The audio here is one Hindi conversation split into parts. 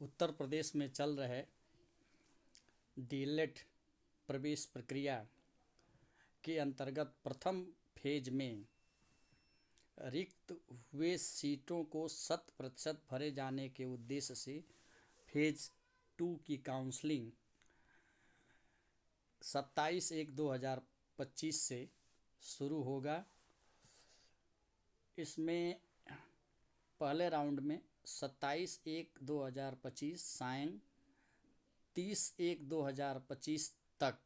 उत्तर प्रदेश में चल रहे डीएलएड प्रवेश प्रक्रिया के अंतर्गत प्रथम फेज में रिक्त हुए सीटों को 100% भरे जाने के उद्देश्य से फेज 2 की काउंसलिंग 27/1/2025 से शुरू होगा। इसमें पहले राउंड में 27/1/2025 सायं 30/1/2025 तक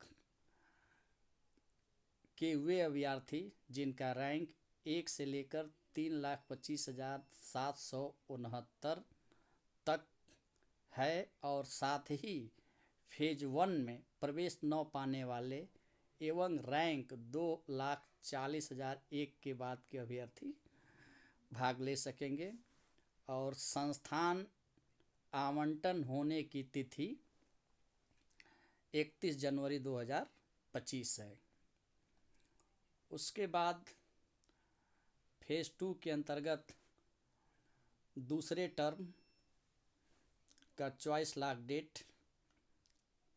के वे अभ्यर्थी जिनका रैंक 1 से लेकर 3,25,769 तक है और साथ ही फेज 1 में प्रवेश न पाने वाले एवं रैंक 2,40,001 के बाद के अभ्यर्थी भाग ले सकेंगे। और संस्थान आवंटन होने की तिथि 31 जनवरी 2025 है। उसके बाद फेज 2 के अंतर्गत दूसरे टर्म का चॉइस लॉक डेट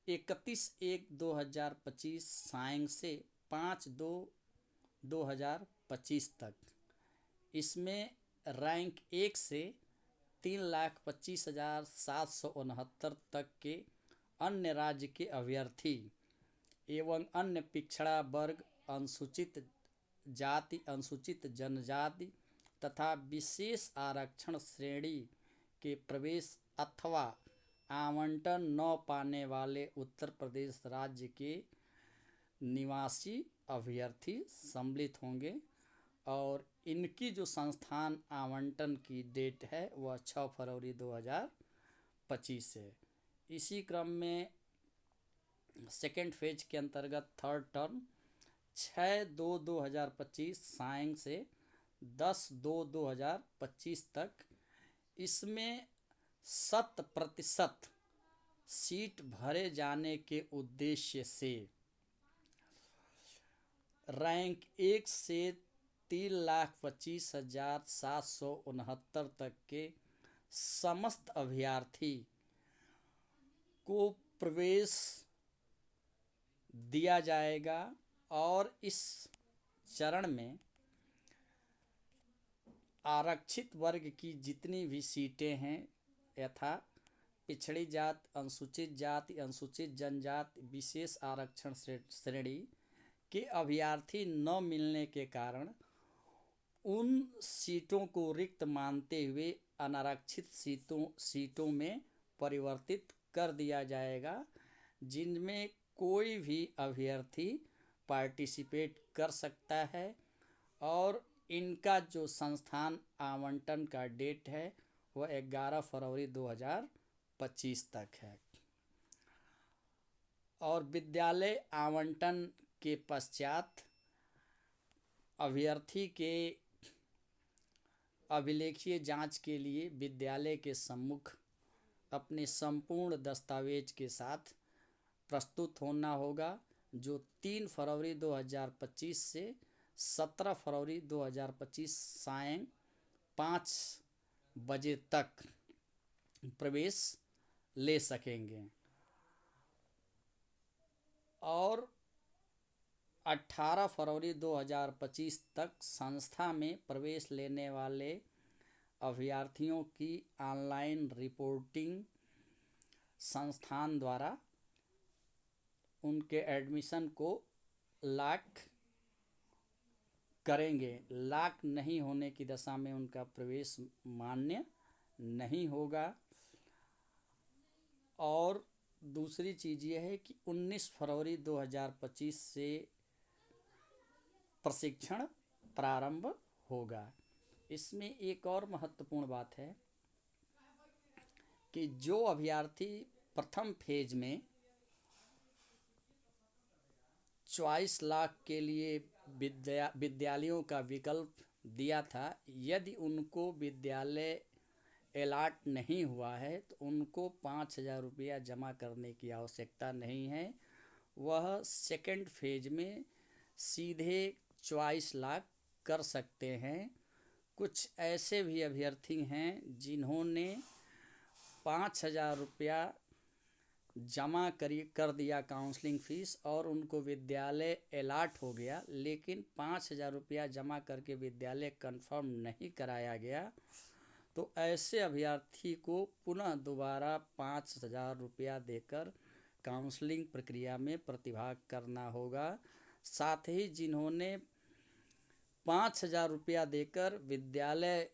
31/1/2025 सायं से 5/2/2025 तक। इसमें रैंक 1 से 3,25,769 तक के अन्य राज्य के अभ्यर्थी एवं अन्य पिछड़ा वर्ग, अनुसूचित जाति, अनुसूचित जनजाति तथा विशेष आरक्षण श्रेणी के प्रवेश अथवा आवंटन न पाने वाले उत्तर प्रदेश राज्य के निवासी अभ्यर्थी सम्मिलित होंगे। और इनकी जो संस्थान आवंटन की डेट है वह 6 फरवरी 2025 है। इसी क्रम में सेकेंड फेज के अंतर्गत थर्ड टर्म 6/2/2025 सायं से 10/2/2025 तक। इसमें 100% सीट भरे जाने के उद्देश्य से रैंक 1 से 3,25,769 तक के समस्त अभ्यर्थी को प्रवेश दिया जाएगा। और इस चरण में आरक्षित वर्ग की जितनी भी सीटें हैं यथा पिछड़ी जाति, अनुसूचित जाति, अनुसूचित जनजाति, विशेष आरक्षण श्रेणी के अभ्यर्थी न मिलने के कारण उन सीटों को रिक्त मानते हुए अनारक्षित सीटों में परिवर्तित कर दिया जाएगा, जिनमें कोई भी अभ्यर्थी पार्टिसिपेट कर सकता है। और इनका जो संस्थान आवंटन का डेट है वह 11 फरवरी 2025 तक है। और विद्यालय आवंटन के पश्चात अभ्यर्थी के अभिलेखीय जांच के लिए विद्यालय के सम्मुख अपने संपूर्ण दस्तावेज के साथ प्रस्तुत होना होगा, जो 3 फरवरी 2025 से 17 फरवरी 2025 सायं 5 बजे तक प्रवेश ले सकेंगे। और 18 फरवरी 2025 तक संस्था में प्रवेश लेने वाले अभ्यर्थियों की ऑनलाइन रिपोर्टिंग संस्थान द्वारा उनके एडमिशन को लॉक करेंगे। लॉक नहीं होने की दशा में उनका प्रवेश मान्य नहीं होगा। और दूसरी चीज़ यह है कि 19 फरवरी 2025 से प्रशिक्षण प्रारंभ होगा। इसमें एक और महत्वपूर्ण बात है कि जो अभ्यर्थी प्रथम फेज में चॉइस लॉक के लिए विद्यालयों का विकल्प दिया था, यदि उनको विद्यालय अलॉट नहीं हुआ है तो उनको 5,000 रुपया जमा करने की आवश्यकता नहीं है। वह सेकंड फेज में सीधे चॉइस लॉक कर सकते हैं। कुछ ऐसे भी अभ्यर्थी हैं जिन्होंने 5,000 रुपया जमा कर दिया काउंसलिंग फ़ीस और उनको विद्यालय अलॉट हो गया, लेकिन 5,000 रुपया जमा करके विद्यालय कंफर्म नहीं कराया गया, तो ऐसे अभ्यर्थी को पुनः दोबारा 5,000 रुपया देकर काउंसलिंग प्रक्रिया में प्रतिभाग करना होगा। साथ ही जिन्होंने 5,000 रुपया देकर विद्यालय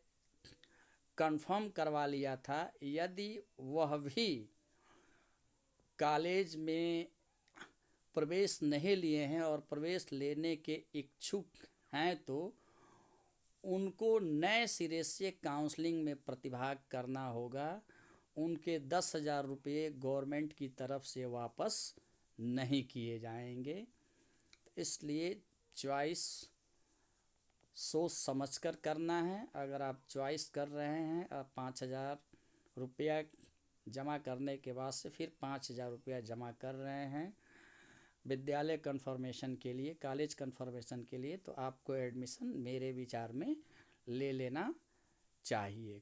कंफर्म करवा लिया था, यदि वह भी कॉलेज में प्रवेश नहीं लिए हैं और प्रवेश लेने के इच्छुक हैं, तो उनको नए सिरे से काउंसलिंग में प्रतिभाग करना होगा। उनके 10,000 रुपये गवर्नमेंट की तरफ से वापस नहीं किए जाएंगे। इसलिए चॉइस सोच समझकर करना है। अगर आप चॉइस कर रहे हैं और 5,000 रुपया जमा करने के बाद से फिर 5,000 रुपया जमा कर रहे हैं विद्यालय कन्फर्मेशन के लिए, कॉलेज कन्फर्मेशन के लिए, तो आपको एडमिशन मेरे विचार में ले लेना चाहिए।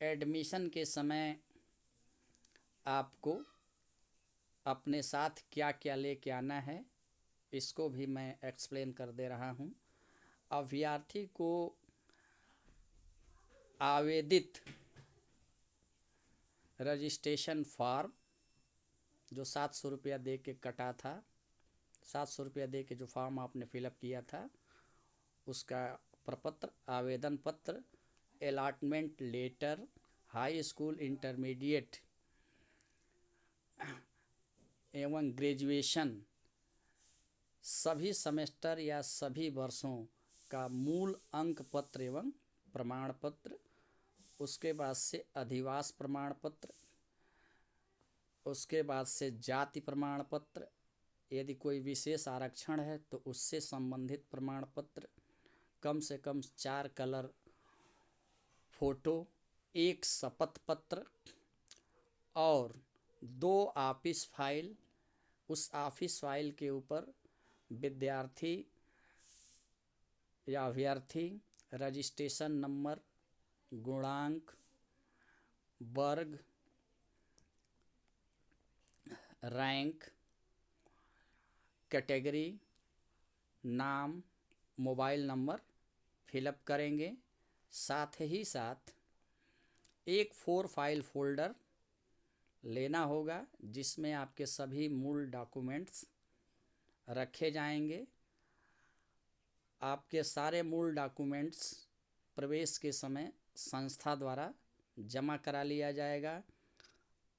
एडमिशन के समय आपको अपने साथ क्या क्या लेके आना है, इसको भी मैं एक्सप्लेन कर दे रहा हूँ। अभ्यर्थी को आवेदित रजिस्ट्रेशन फॉर्म जो 700 रुपया दे के कटा था, 700 रुपया दे के जो फॉर्म आपने फिलअप किया था, उसका प्रपत्र, आवेदन पत्र, allotment letter, high school, intermediate एवं ग्रेजुएशन सभी सेमेस्टर या सभी वर्षों का मूल अंक पत्र एवं प्रमाण पत्र, उसके बाद से अधिवास प्रमाण पत्र, उसके बाद से जाति प्रमाण पत्र, यदि कोई विशेष आरक्षण है तो उससे संबंधित प्रमाण पत्र, कम से कम 4 कलर फोटो, 1 शपथ पत्र और 2 ऑफिस फाइल। उस ऑफिस फाइल के ऊपर विद्यार्थी या अभ्यर्थी रजिस्ट्रेशन नंबर, गुणांक, वर्ग, रैंक, कैटेगरी, नाम, मोबाइल नंबर फिलअप करेंगे। साथ ही साथ एक 4 फाइल फोल्डर लेना होगा जिसमें आपके सभी मूल डॉक्यूमेंट्स रखे जाएंगे। आपके सारे मूल डॉक्यूमेंट्स प्रवेश के समय संस्था द्वारा जमा करा लिया जाएगा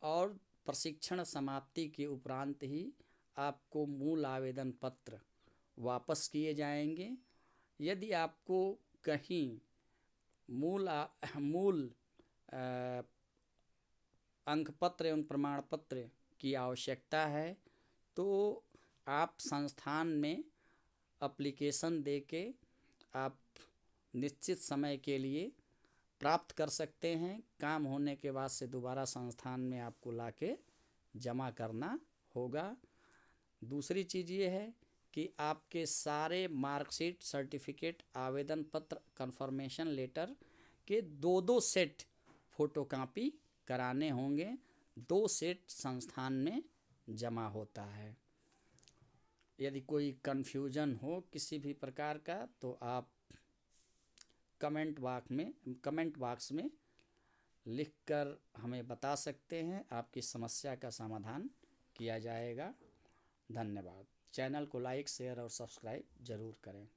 और प्रशिक्षण समाप्ति के उपरांत ही आपको मूल आवेदन पत्र वापस किए जाएंगे। यदि आपको कहीं मूल अंक पत्र एवं प्रमाण पत्र की आवश्यकता है तो आप संस्थान में एप्लीकेशन देके आप निश्चित समय के लिए प्राप्त कर सकते हैं। काम होने के बाद से दोबारा संस्थान में आपको लाके जमा करना होगा। दूसरी चीज़ ये है कि आपके सारे मार्कशीट, सर्टिफिकेट, आवेदन पत्र, कंफर्मेशन लेटर के 2-2 सेट फोटोकॉपी कराने होंगे। 2 सेट संस्थान में जमा होता है। यदि कोई कन्फ्यूजन हो किसी भी प्रकार का तो आप कमेंट बॉक्स में लिखकर हमें बता सकते हैं। आपकी समस्या का समाधान किया जाएगा। धन्यवाद। चैनल को लाइक, शेयर और सब्सक्राइब ज़रूर करें।